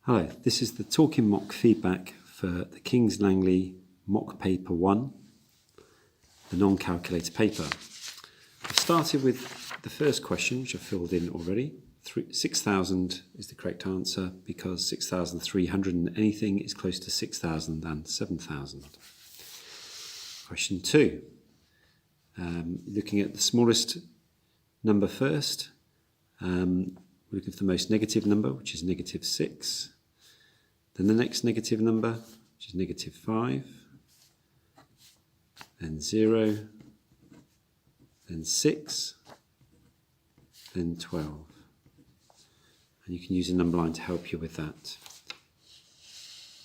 Hello, this is the Talking Mock feedback for the King's Langley Mock Paper 1, the non-calculator paper. I've started with the first question, which I've filled in already. 6,000 is the correct answer because 6,300 and anything is close to 6,000 and 7,000. Question 2. Looking at the smallest number first, we're looking for the most negative number, which is negative 6. Then the next negative number, which is negative 5. Then 0. Then 6. Then 12. And you can use a number line to help you with that.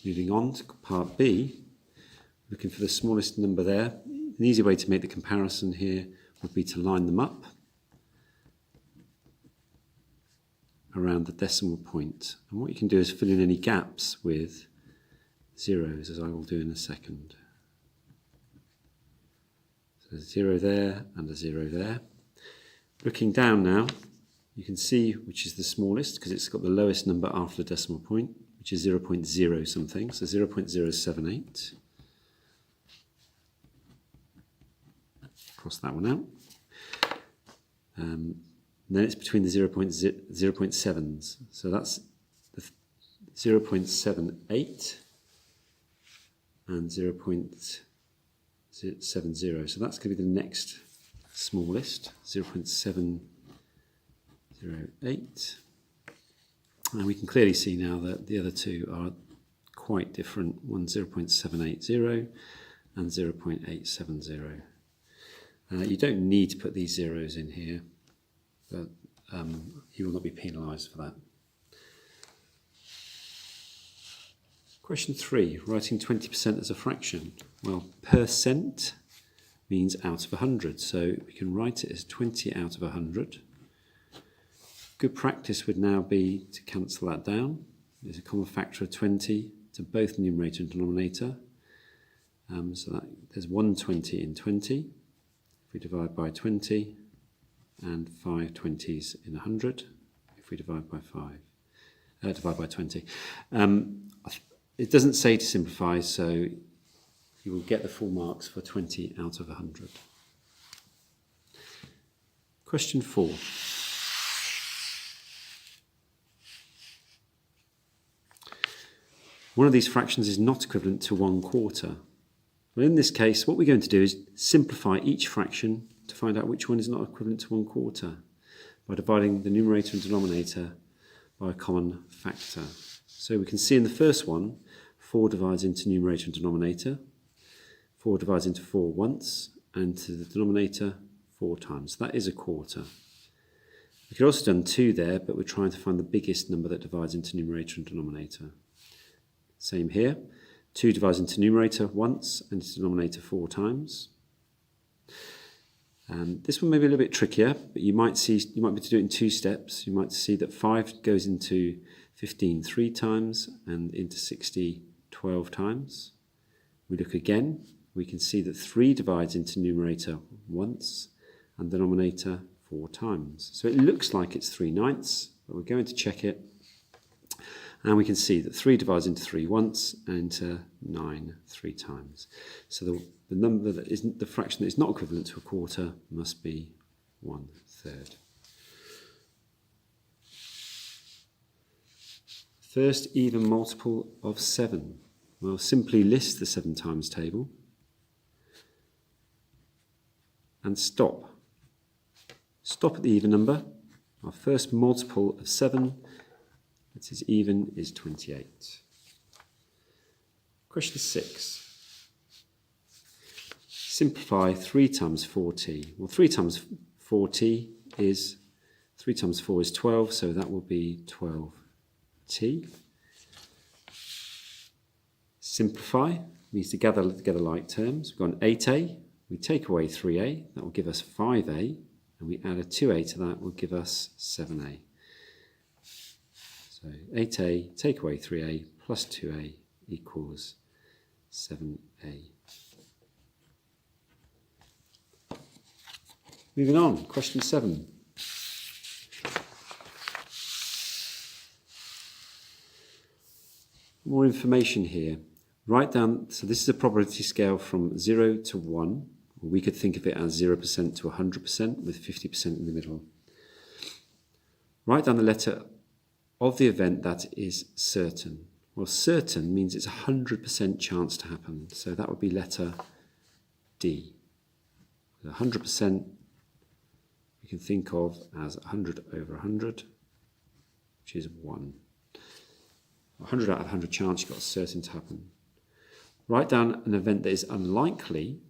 Moving on to part B, looking for the smallest number there. An easy way to make the comparison here would be to line them up around the decimal point. And what you can do is fill in any gaps with zeros, as I will do in a second. So a 0 there and a 0 there. Looking down now, you can see which is the smallest because it's got the lowest number after the decimal point, which is 0.0 something, so 0.078. Cross that one out. Then it's between the 0.7s, so that's the 0.78 and 0.70. So that's going to be the next smallest, 0.708. And we can clearly see now that the other two are quite different. One 0.780 and 0.870. You don't need to put these zeros in here, but you will not be penalised for that. Question 3, writing 20% as a fraction. Well, percent means out of 100, so we can write it as 20 out of 100. Good practice would now be to cancel that down. There's a common factor of 20 to both numerator and denominator. So that there's 120 in 20. If we divide by 20, and 5 20s in 100, if we divide by 20. It doesn't say to simplify, so you will get the full marks for 20 out of 100. Question 4. One of these fractions is not equivalent to 1/4. Well, in this case, what we're going to do is simplify each fraction to find out which one is not equivalent to 1/4 by dividing the numerator and denominator by a common factor. So we can see in the first one, 4 divides into numerator and denominator, 4 divides into 4 once, and to the denominator 4 times. So that is 1/4. We could also have done 2 there, but we're trying to find the biggest number that divides into numerator and denominator. Same here. 2 divides into numerator once and into denominator 4 times. This one may be a little bit trickier, but you might be able to do it in 2 steps. You might see that 5 goes into 15 3 times and into 60 12 times. We look again, we can see that 3 divides into numerator once and denominator 4 times. So it looks like it's 3/9, but we're going to check it. And we can see that 3 divides into 3 once and into 9 3 times. So the number that isn't the fraction that is not equivalent to 1/4 must be 1/3. First even multiple of 7. Well, simply list the 7 times table and stop. Stop at the even number. Our first multiple of 7. That is even is 28. Question 6. Simplify 3 times 4t. Well, 3 times 4t is 3 times 4 is 12, so that will be 12t. Simplify means to gather together like terms. We've got an 8a. We take away 3a. That will give us 5a, and we add a 2a to that will give us 7a. So 8a, take away 3a, plus 2a equals 7a. Moving on, question 7. more information here. Write down, so this is a probability scale from 0 to 1. Or we could think of it as 0% to 100% with 50% in the middle. Write down the letter of the event that is certain. Well, certain means it's 100% chance to happen. So that would be letter D. 100% we can think of as 100 over 100, which is 1. 100 out of 100 chance you've got certain to happen. Write down an event that is unlikely.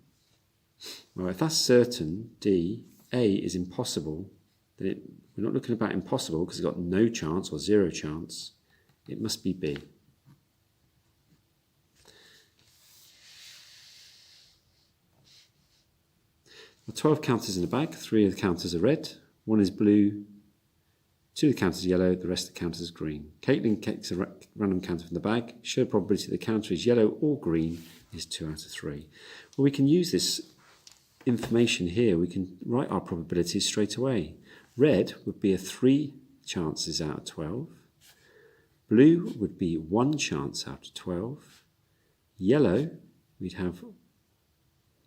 Well, if that's certain, D, A is impossible, then we're not looking about impossible because it's got no chance or 0 chance. It must be B. Well, 12 counters in the bag. 3 of the counters are red. 1 is blue. 2 of the counters are yellow. The rest of the counters are green. Caitlin takes a random counter from the bag. Show the probability that the counter is yellow or green is 2 out of 3. Well, we can use this information here. We can write our probabilities straight away. Red would be a 3 chances out of 12. Blue would be 1 chance out of 12. Yellow, we'd have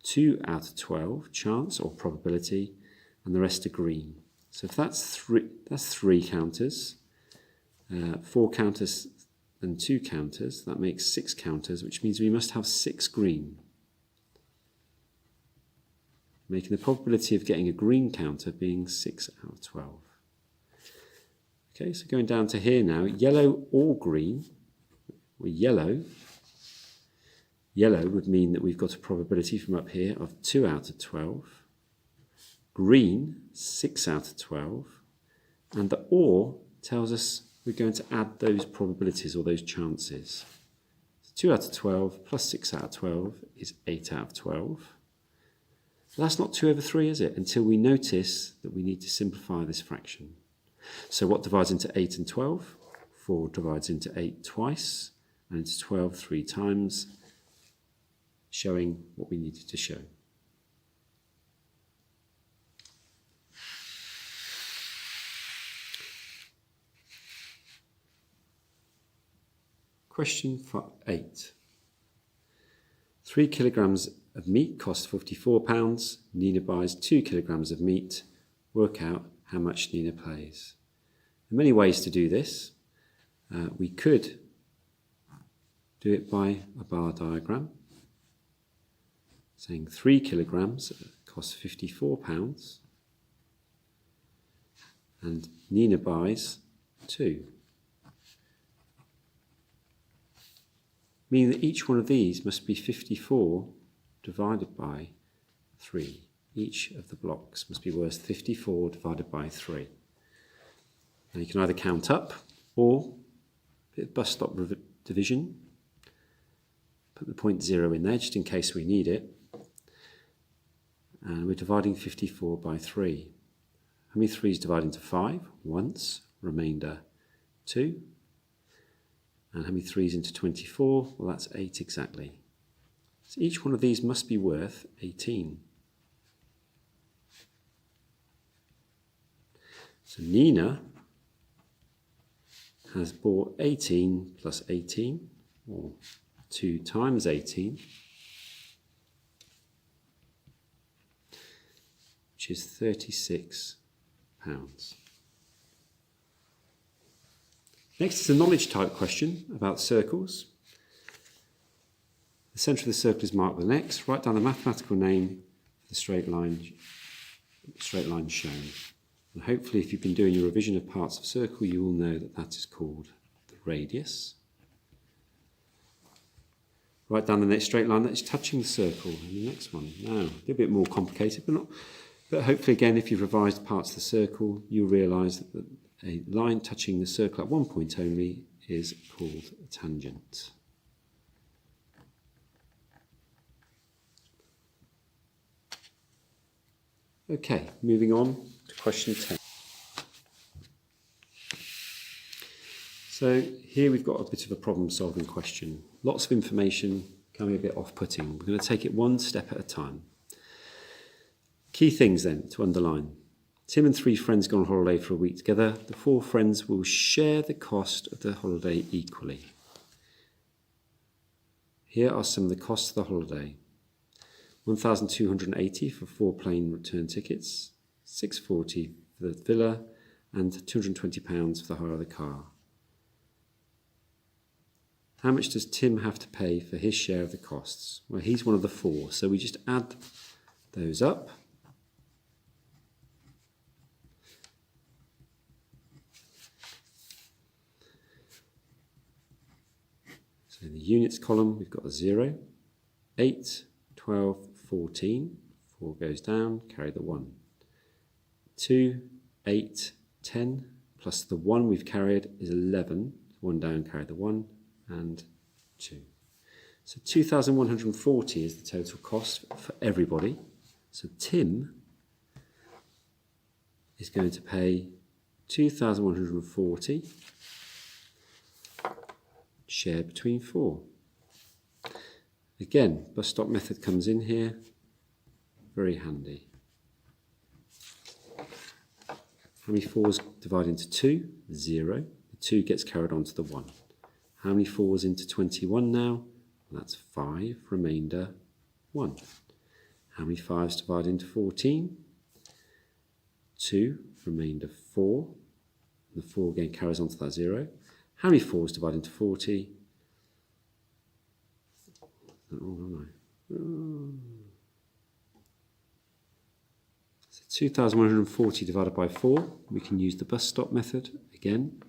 2 out of 12 chance or probability, and the rest are green. So if that's 3 counters, 4 counters and 2 counters, that makes 6 counters, which means we must have 6 green, making the probability of getting a green counter being 6 out of 12. Okay, so going down to here now, yellow or green, or yellow would mean that we've got a probability from up here of 2 out of 12. Green, 6 out of 12. And the or tells us we're going to add those probabilities or those chances. So 2 out of 12 plus 6 out of 12 is 8 out of 12. But that's not 2 over 3, is it? Until we notice that we need to simplify this fraction. So what divides into 8 and 12? 4 divides into 8 twice, and into 12 3 times, showing what we needed to show. Question 8. 3 kilograms of meat costs £54. Nina buys 2 kilograms of meat. Work out how much Nina pays. There are many ways to do this. We could do it by a bar diagram, saying 3 kilograms costs £54 and Nina buys 2. Meaning that each one of these must be 54 divided by 3. Each of the blocks must be worth 54 divided by 3. Now you can either count up or bit of bus stop division. Put the point 0 in there just in case we need it. And we're dividing 54 by 3. How many 3's divide into 5? Once. Remainder 2. And how many 3's into 24? Well, that's 8 exactly. So each one of these must be worth 18. So Nina has bought 18 plus 18, or 2 times 18, which is £36. Next is a knowledge type question about circles. The centre of the circle is marked with an X. Write down the mathematical name for the straight line shown. And hopefully if you've been doing your revision of parts of circle, you will know that that is called the radius. Write down the next straight line that is touching the circle in the next one. Now, a little bit more complicated, but hopefully again, if you've revised parts of the circle, you'll realise that a line touching the circle at one point only is called a tangent. Okay, moving on to question 10. So here we've got a bit of a problem-solving question. Lots of information, can be a bit off-putting. We're going to take it one step at a time. Key things then to underline. Tim and 3 friends go on holiday for a week together. The 4 friends will share the cost of the holiday equally. Here are some of the costs of the holiday. $1,280 for 4 plane return tickets, $640 for the villa, and £220 for the hire of the car. How much does Tim have to pay for his share of the costs? Well, he's one of the 4, so we just add those up. So in the units column, we've got a 0, 8, 12, 14, 4 goes down, carry the 1. 2, 8, 10, plus the 1 we've carried is 11, 1 down, carry the 1, and 2. So 2,140 is the total cost for everybody. So Tim is going to pay 2,140 shared between 4. Again, bus stop method comes in here, very handy. How many 4s divide into 2? 0. The 2 gets carried on to the 1. How many 4s into 21 now? That's 5, remainder 1. How many 5s divide into 14? 2, remainder 4. And the 4 again carries on to that 0. How many 4s divide into 40? So 2,140 divided by 4. We can use the bus stop method again.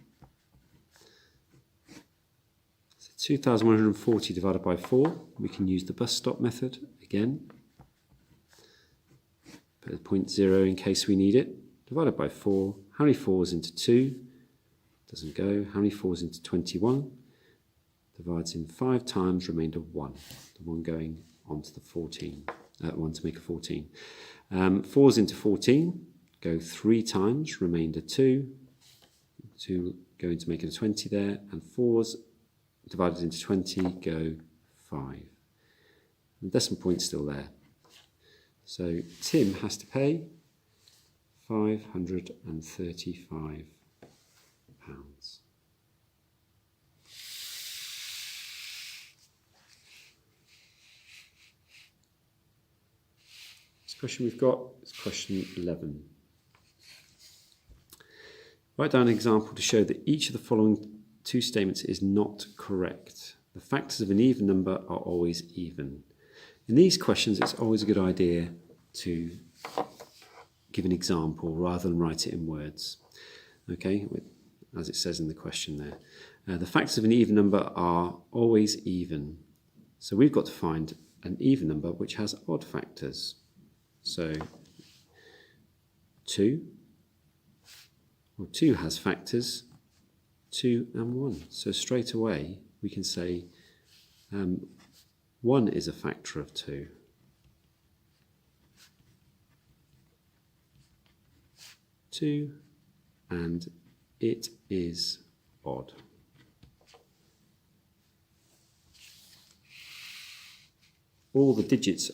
So 2,140 divided by 4. We can use the bus stop method again. Put a 0.0 in case we need it. Divided by 4. How many 4s into 2? Doesn't go. How many 4s into 21? Divides in 5 times, remainder 1. The 1 going onto the 14. 1 to make a 14. 4s into 14 go 3 times, remainder 2. 2 going to make it a 20 there. And 4s divided into 20 go 5. The decimal point's still there. So Tim has to pay £535. This question we've got is question 11. Write down an example to show that each of the following 2 statements is not correct. The factors of an even number are always even. In these questions, it's always a good idea to give an example rather than write it in words. Okay, as it says in the question there. The factors of an even number are always even. So we've got to find an even number which has odd factors. So 2 has factors 2 and 1. So straight away we can say 1 is a factor of 2. 2, and it is odd. All the digits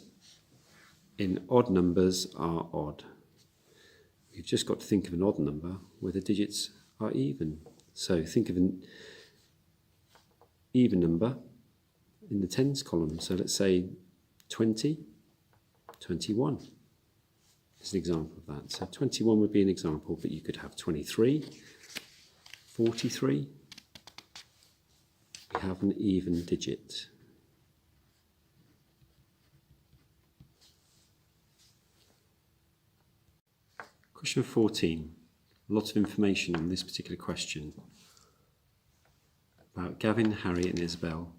in odd numbers are odd. We've just got to think of an odd number where the digits are even. So think of an even number in the tens column. So let's say 20, 21 is an example of that. So 21 would be an example, but you could have 23, 43. We have an even digit. Question 14. A lot of information on this particular question about Gavin, Harry and Isabel.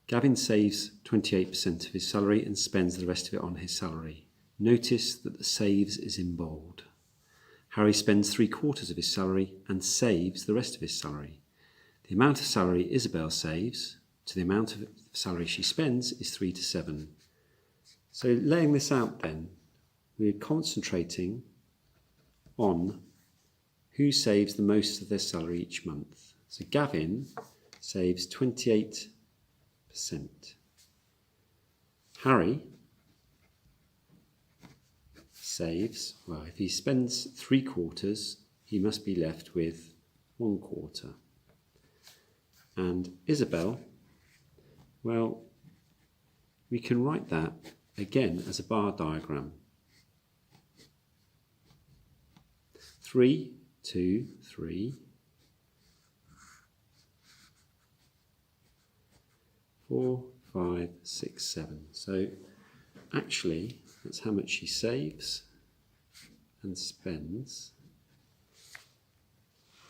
Gavin saves 28% of his salary and spends the rest of it on his salary. Notice that the saves is in bold. Harry spends 3/4 of his salary and saves the rest of his salary. The amount of salary Isabel saves to the amount of salary she spends is 3 to 7. So laying this out then, we're concentrating on who saves the most of their salary each month. So Gavin saves 28%. Harry saves, well, if he spends 3/4, he must be left with 1/4. And Isabel, well, we can write that again as a bar diagram. 3, 2, 3, 4, 5, 6, 7. So actually, that's how much she saves and spends.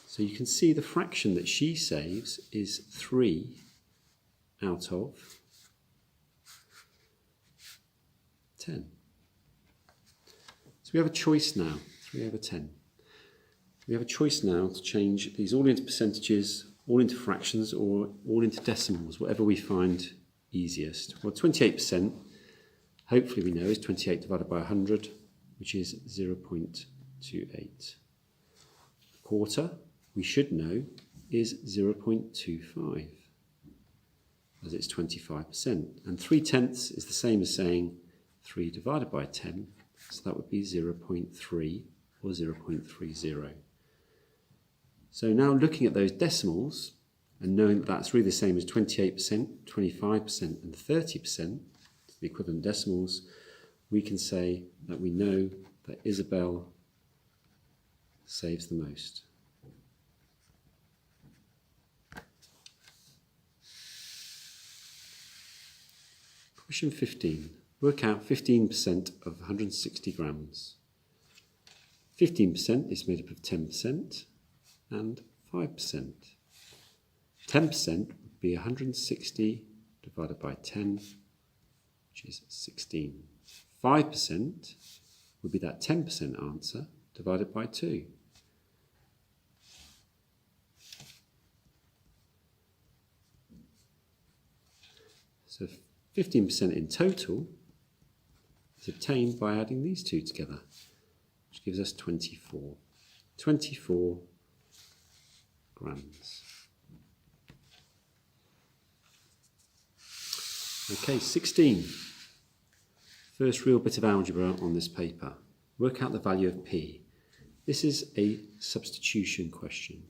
So you can see the fraction that she saves is 3 out of 10. So we have a choice now, 3 over 10. We have a choice now to change these all into percentages, all into fractions, or all into decimals, whatever we find easiest. Well, 28%, hopefully we know, is 28 divided by 100, which is 0.28. A quarter, we should know, is 0.25, as it's 25%. And 3/10 is the same as saying 3 divided by 10, so that would be 0.3 or 0.30. So now looking at those decimals, and knowing that that's really the same as 28%, 25% and 30%, the equivalent decimals, we can say that we know that Isabel saves the most. Question 15. Work out 15% of 160 grams. 15% is made up of 10% and 5%. 10% would be 160 divided by 10, which is 16. 5% would be that 10% answer divided by 2. So 15% in total is obtained by adding these two together, which gives us 24. 24 grams. Okay, 16. First real bit of algebra on this paper. Work out the value of P. This is a substitution question.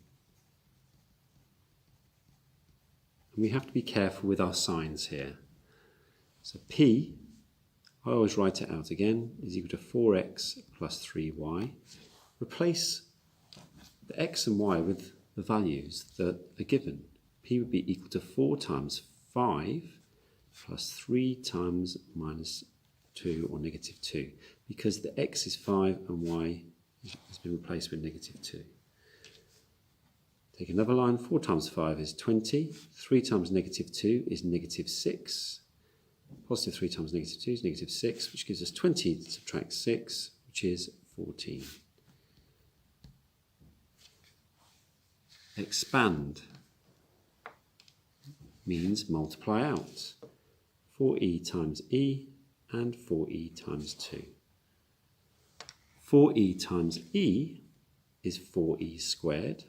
And we have to be careful with our signs here. So P, I always write it out again, is equal to 4x plus 3y. Replace the x and y with the values that are given. P would be equal to 4 times 5 plus 3 times minus 2 or negative 2, because the x is 5 and y has been replaced with negative 2. Take another line, 4 times 5 is 20, 3 times negative 2 is negative 6, positive 3 times negative 2 is negative 6, which gives us 20 to subtract 6, which is 14. Expand means multiply out. 4e times e and 4e times 2. 4e times e is 4e squared,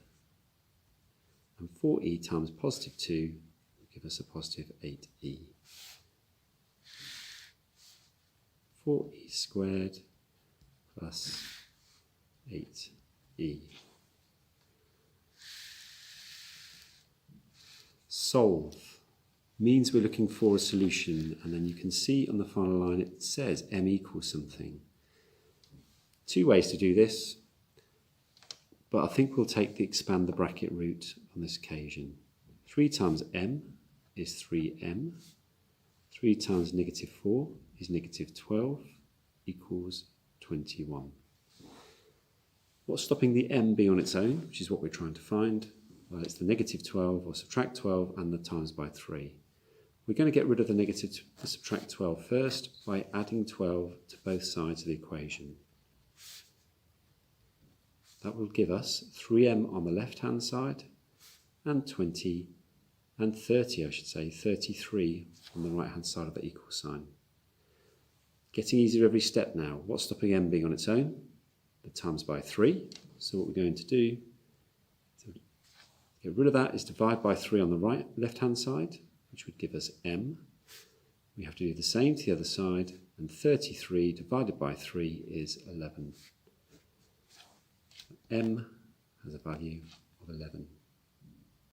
and 4e times positive 2 will give us a positive 8e. 4e squared plus 8e. Solve means we're looking for a solution, and then you can see on the final line it says m equals something. Two ways to do this, but I think we'll take the expand the bracket route on this occasion. 3 times m is 3m. 3 times negative 4 is negative 12 equals 21. What's stopping the m being on its own, which is what we're trying to find? Well, it's the negative 12, or subtract 12, and the times by 3. We're going to get rid of the negative to subtract 12 first by adding 12 to both sides of the equation. That will give us 3m on the left-hand side and 20 and 30, I should say, 33 on the right-hand side of the equal sign. Getting easier every step now. What's stopping m being on its own? The times by 3. So what we're going to do to get rid of that is divide by 3 on the left-hand side, which would give us m. We have to do the same to the other side, and 33 divided by 3 is 11. M has a value of 11.